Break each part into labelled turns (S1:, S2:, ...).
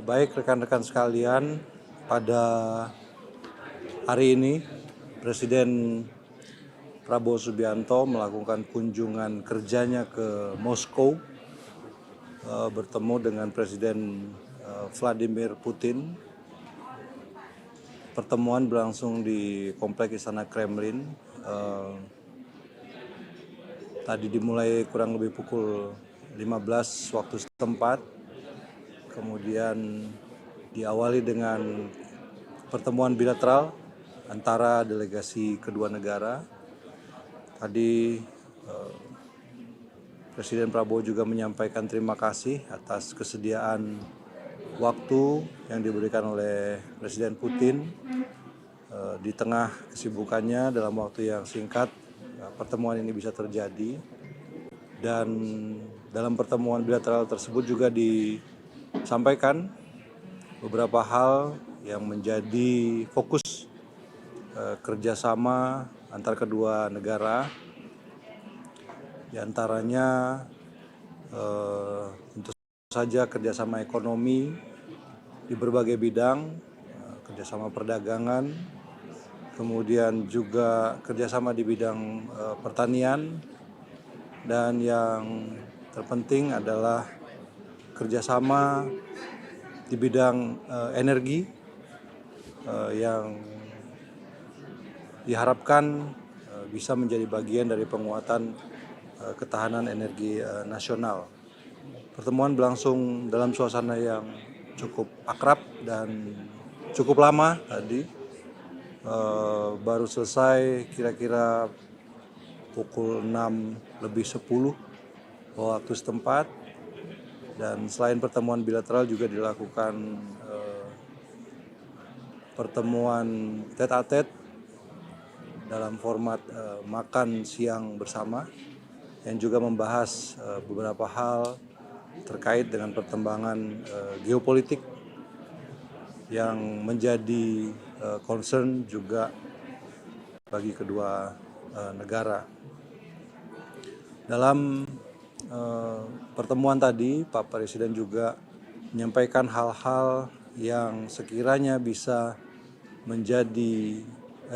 S1: Baik rekan-rekan sekalian, pada hari ini Presiden Prabowo Subianto melakukan kunjungan kerjanya ke Moskow, bertemu dengan Presiden Vladimir Putin. Pertemuan berlangsung di Kompleks Istana Kremlin. Tadi dimulai kurang lebih pukul 15 waktu setempat. Kemudian diawali dengan pertemuan bilateral antara delegasi kedua negara. Tadi Presiden Prabowo juga menyampaikan terima kasih atas kesediaan waktu yang diberikan oleh Presiden Putin di tengah kesibukannya dalam waktu yang singkat. Pertemuan ini bisa terjadi, dan dalam pertemuan bilateral tersebut juga disampaikan beberapa hal yang menjadi fokus kerjasama antar kedua negara. Di antaranya tentu saja kerjasama ekonomi di berbagai bidang, kerjasama perdagangan, kemudian juga kerjasama di bidang pertanian, dan yang terpenting adalah kerjasama di bidang energi yang diharapkan bisa menjadi bagian dari penguatan ketahanan energi nasional. Pertemuan berlangsung dalam suasana yang cukup akrab dan cukup lama tadi. Baru selesai kira-kira pukul 6:10 waktu setempat. Dan selain pertemuan bilateral juga dilakukan pertemuan tete-a-tete dalam format makan siang bersama, yang juga membahas beberapa hal terkait dengan perkembangan geopolitik yang menjadi concern juga bagi kedua negara. Dalam pertemuan tadi, Pak Presiden juga menyampaikan hal-hal yang sekiranya bisa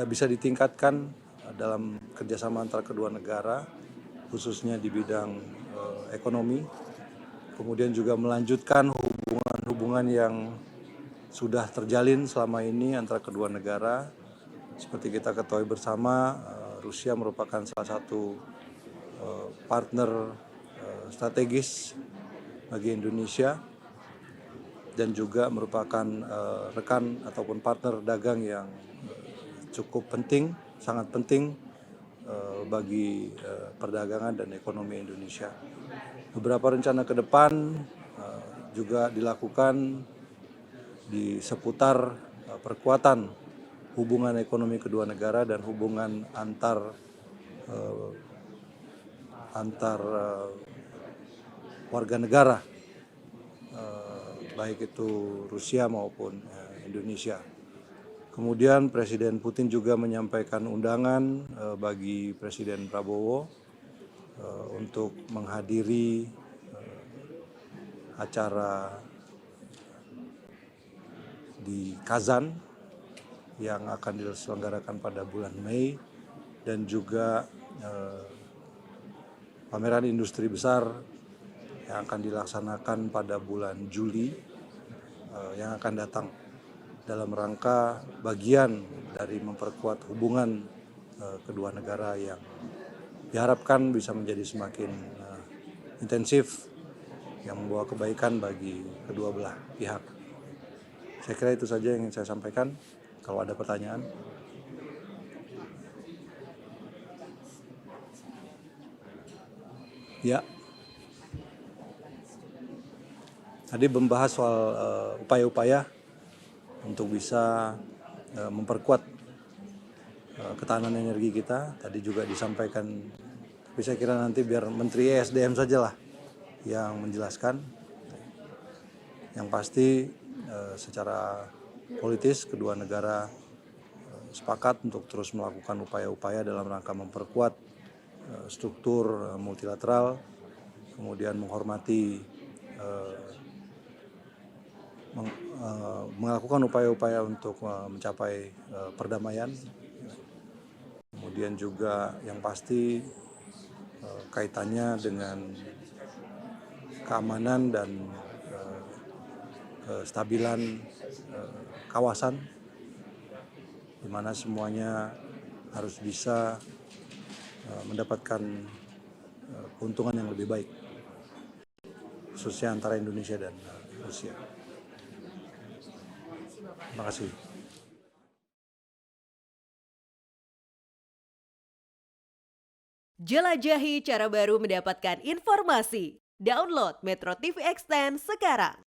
S1: ditingkatkan dalam kerjasama antara kedua negara, khususnya di bidang ekonomi. Kemudian juga melanjutkan hubungan yang sudah terjalin selama ini antara kedua negara. Seperti kita ketahui bersama, Rusia merupakan salah satu partner strategis bagi Indonesia, dan juga merupakan rekan ataupun partner dagang yang cukup penting, sangat penting bagi perdagangan dan ekonomi Indonesia. Beberapa rencana ke depan juga dilakukan di seputar perkuatan hubungan ekonomi kedua negara dan hubungan antar warga negara, baik itu Rusia maupun Indonesia. Kemudian Presiden Putin juga menyampaikan undangan bagi Presiden Prabowo untuk menghadiri acara di Kazan yang akan diselenggarakan pada bulan Mei, dan juga pameran industri besar yang akan dilaksanakan pada bulan Juli yang akan datang, dalam rangka bagian dari memperkuat hubungan kedua negara yang diharapkan bisa menjadi semakin intensif, yang membawa kebaikan bagi kedua belah pihak. Saya kira itu saja yang ingin saya sampaikan. Kalau ada pertanyaan. Ya. Tadi membahas soal upaya-upaya untuk bisa memperkuat ketahanan energi kita. Tadi juga disampaikan, tapi saya kira nanti biar Menteri ESDM sajalah yang menjelaskan. Yang pasti secara politis kedua negara sepakat untuk terus melakukan upaya-upaya dalam rangka memperkuat struktur multilateral, kemudian menghormati melakukan upaya-upaya untuk mencapai perdamaian. Kemudian juga yang pasti kaitannya dengan keamanan dan kestabilan kawasan, di mana semuanya harus bisa mendapatkan keuntungan yang lebih baik, khususnya antara Indonesia dan Rusia. Terima kasih.
S2: Jelajahi cara baru mendapatkan informasi. Download Metro TV Extend sekarang.